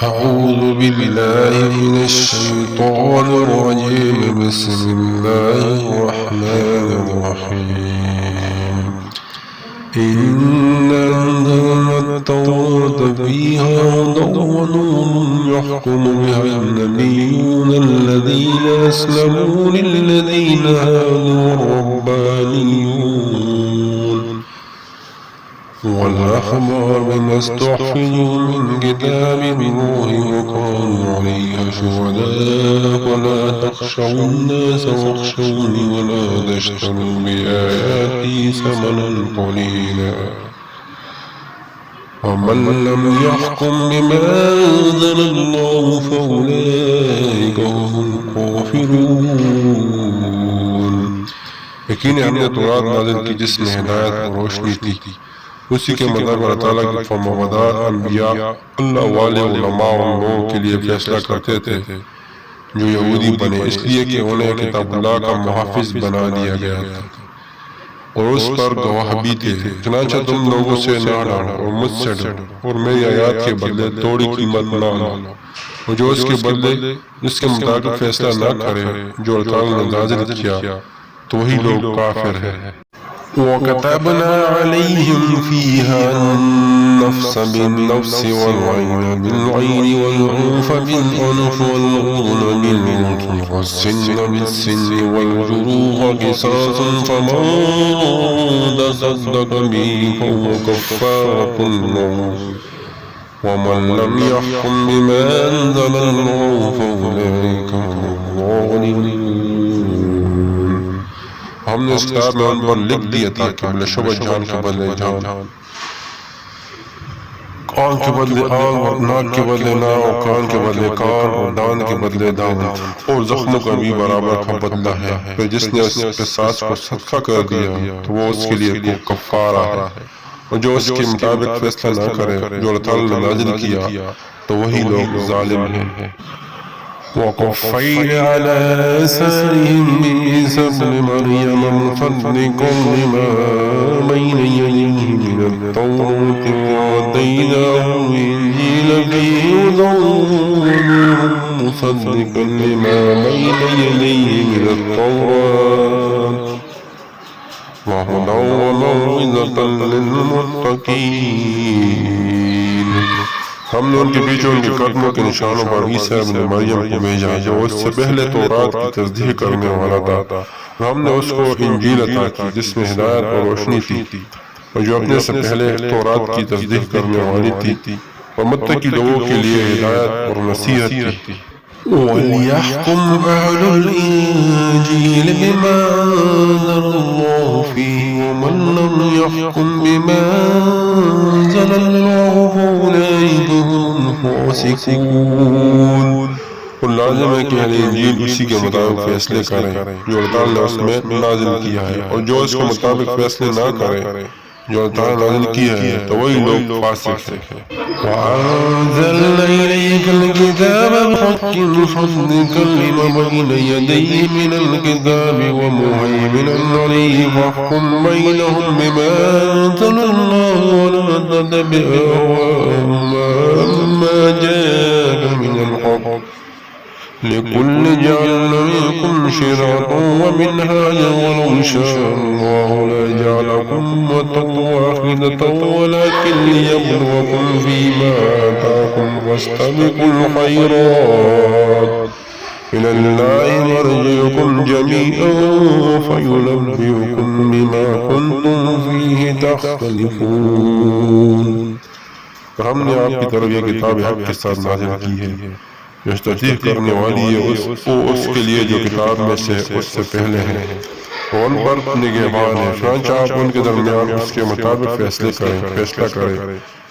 أعوذ بالله من الشيطان الرجيم. بسم الله الرحمن الرحيم. إنا أنزلنا التوراة فيها هدى ونور يحكم بها النبيون الذين أسلموا للذين هادوا والربانيون والأحبار بما استحفظوا من كتاب الله وكانوا عليه شهداء ولا تخشوا الناس واخشوني ولا تشتروا بآياتي ثمنا قليلا ومن لم يحكم بما أنزل الله فأولئك هم الكافرون. یقین ہم نے تورات نازل کی جس میں ہدایت اور روشنی تھی، اسی کے مدار اللہ تعالیٰ کی فرمانبردار انبیاء اللہ والے علماء ان لوگوں کے لیے فیصلہ کرتے تھے جو یہودی بنے، اس لیے کہ انہیں کتاب اللہ کا محافظ بنا دیا گیا تھا اور اس پر گواہ بھی تھے۔ چنانچہ تم لوگوں سے نہ ڈرو اور مجھ سے ڈرو اور میری آیات کے بدلے تھوڑی قیمت نہ لو، اور جو اس کے بدلے اس کے مطابق فیصلہ نہ کرے جو اللہ تعالیٰ نے نازل کیا تو وہی لوگ کافر ہیں۔ وَكَتَبْنَا عَلَيْهِمْ فِيهَا النَّفْسَ بِالنَّفْسِ وَالْعَيْنَ بِالْعَيْنِ وَالْأَنْفَ بِالْأَنْفِ وَالْأُذُنَ بِالْأُذُنِ وَالسِّنَّ بِالسِّنِّ وَالْجُرُوحَ قِصَاصٌ فَمَن تَصَدَّقَ بِهِ فَهُوَ كَفَّارَةٌ لَهُ وَمَن لَّمْ يَحْكُم بِمَا أَنزَلَ اللَّهُ فَأُولَٰئِكَ هُمُ الظَّالِمُونَ۔ ہم نے اس کتاب میں ان پر لکھ دیا تاکہ بلا شبہ جان کے بدلے جان، آنکھ کے بدلے آنکھ اور ناک کے بدلے ناک اور کان کے بدلے کان اور داند کے بدلے داند اور زخموں کا بھی برابر کا بدلہ ہے۔ پھر جس نے اس قصاص کو صدقہ کر دیا تو وہ اس کے لیے کفارہ ہے، اور جو اس کے مطابق فیصلہ نہ کرے جو اللہ تعالیٰ نے نازل کیا تو وہی لوگ ظالم ہیں۔ وَقَفَّيْنَا عَلَىٰ آثَارِهِم بِعِيسَى ابْنِ مَرْيَمَ مُصَدِّقًا لِّمَا بَيْنَ يَدَيْهِ مِنَ التَّوْرَاةِ وَآتَيْنَاهُ الْإِنجِيلَ فِيهِ هُدًى وَنُورٌ مُّصَدِّقًا لِّمَا بَيْنَ يَدَيْهِ مِنَ التَّوْرَاةِ وَهُدًى وَمَوْعِظَةً لِّلْمُتَّقِينَ۔ ہم نے ان کے بیچ ان کے قدموں کے نشانوں پر عیسیٰ ابن مریم کو بھیجا جو اس سے پہلے تورات کی تصدیق کرنے والا تھا، اور ہم نے اس کو انجیل عطا کی جس میں ہدایت اور روشنی تھی، اور جو اپنے سے پہلے تورات کی تصدیق کرنے والی تھی اور متقی لوگوں کے لیے ہدایت اور نصیحت تھی۔ وَلْيَحْكُمْ أَهْلُ الْإِنجِيلِ بِمَا أَنزَلَ اللَّهُ فِيهِ وَمَن لَّمْ يَحْكُم بِمَا أَنزَلَ اللَّهُ فَأُولَٰئِكَ هُمُ الْفَاسِقُونَ۔ اور لازم ہے کہ اہل انجیل اسی کے مطابق فیصلے کریں جو اللہ تعالیٰ نے اس میں نازل کیا ہے، اور جو اس کے مطابق فیصلے نہ کریں جو اللہ تعالیٰ نے نازل کیا ہے تو وہی لوگ فاسق ہیں۔ وَأَنزَلْنَا إِلَيْكَ الْكِتَابَ بِالْحَقِّ مُصَدِّقًا لِّمَا بَيْنَ يَدَيْهِ مِنَ الْكِتَابِ وَمُهَيْمِنًا عَلَيْهِ فَاحْكُم بَيْنَهُم بِمَا أَنزَلَ اللَّهُ وَلَا تَتَّبِعْ أَهْوَاءَهُمْ عَمَّا جَاءَكَ مِنَ الْحَقِّ لِكُلٍّ جَعَلْنَا مِنكُمْ شِرْعَةً وَمِنْهَاجًا وَلَوْ شَاءَ اللَّهُ لَجَعَلَكُمْ أُمَّةً وَاحِدَةً وَلَٰكِن لِّيَبْلُوَكُمْ فِيمَا آتَاكُمْ فَاسْتَبِقُوا الْخَيْرَاتِ إِلَى اللَّهِ مَرْجِعُكُمْ جَمِيعًا فَيُنَبِّئُكُم بِمَا كُنتُمْ فِيهِ تَخْتَلِفُونَ۔ اور ہم نے آپ کی طرف یہ کتاب حق کے ساتھ نازل کی ہے جو تصدیق کرنے والی ہے اس کے لیے جو کتاب میں سے اس سے پہلے ہے، اور ان پر نگہبان ہے۔ چنانچہ آپ ان کے درمیان اس کے مطابق فیصلہ کریں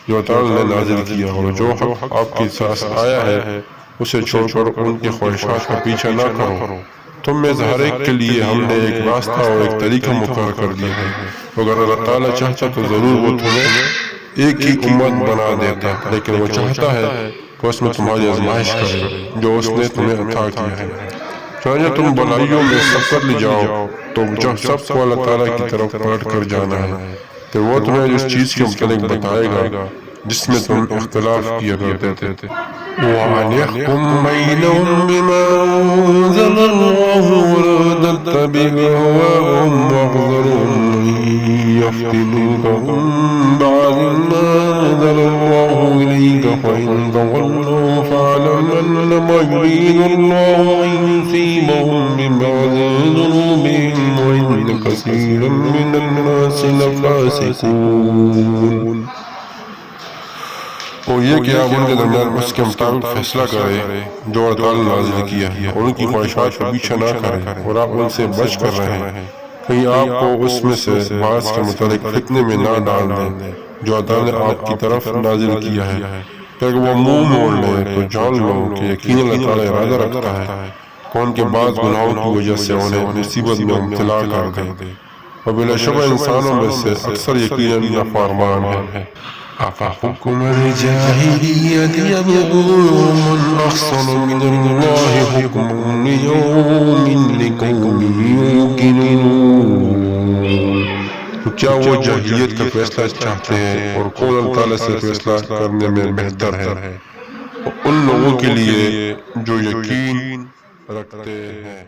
جو تعالیٰ نے نازل کیا، اور جو حق آپ کے ساتھ آیا ہے اسے چھوڑ کر ان کی خواہشات کا پیچھا نہ کرو۔ تم میں سے ہر ایک کے لیے ہم نے ایک راستہ اور ایک طریقہ مقرر کر دیا ہے، اگر اللہ تعالیٰ چاہتا تو ضرور وہ تمہیں ایک ہی امت بنا دیتا، لیکن وہ چاہتا ہے کہ اس میں تمہاری آزمائش کرے جو اس نے تمہیں عطا کیا ہے۔ چنانچہ تم بلائیوں میں سفر لے جاؤ تو سب کو اللہ تعالیٰ کی طرف پلٹ کر جانا ہے، پھر وہ تمہیں جس چیز کے متعلق بتائے گا جس میں تم اختلاف کیا کرتے تھے وَأَنْ يَحْكُمْ بَيْنَهُمْ بِمَا أَنزَلَ اللَّهُ وَلَا تَتَّبِعْ هَوَاهُمْ وَاحْذَرْهُمْ أَن يَفْتِنُوكَ عَن بَعْضِ مَا أَنزَلَ اللَّهُ إِلَيْكَ فَإِن تَوَلَّوْا فَاعْلَمْ أَنَّمَا يُرِيدُ اللَّهُ أَن يُصِيبَهُم بِبَعْضِ ذُنُوبِهِمْ وَإِنَّ كَثِيرًا مِّنَ النَّاسِ لَفَاسِقُونَ۔ اور یہ کہ آپ ان کے درمیان اس کے مطابق فیصلہ کرے جو اللہ تعالیٰ نے نازل کیا ہے، اور ان کی خواہشات کا پیچھا نہ کرے، اور آپ ان سے بچ کر رہیں، کہیں آپ کو اس میں سے بعض کے متعلق فتنے میں نہ ڈال دیں جو اللہ تعالیٰ نے آپ کی طرف نازل کیا ہے، کہ اگر وہ منہ موڑ لیں تو جان لو کہ یقیناً اللہ تعالیٰ ارادہ رکھتا ہے کہ ان کے بعض گناہوں کی وجہ سے انہیں مصیبت میں مبتلا کر دے، اور بلا شبہ انسانوں میں سے اکثر یقیناً نافرمان ہیں۔ أَفَحُكْمَ الْجَاهِلِيَّةِ يَبْغُونَ وَمَنْ أَحْسَنُ مِنَ اللَّهِ حُكْمًا لِقَوْمٍ يُوقِنُونَ۔ تو کیا وہ جاہلیت کا فیصلہ چاہتے ہیں، اور کون اللہ تعالیٰ سے فیصلہ کرنے میں بہتر ہے ان لوگوں کے لیے جو یقین رکھتے ہیں۔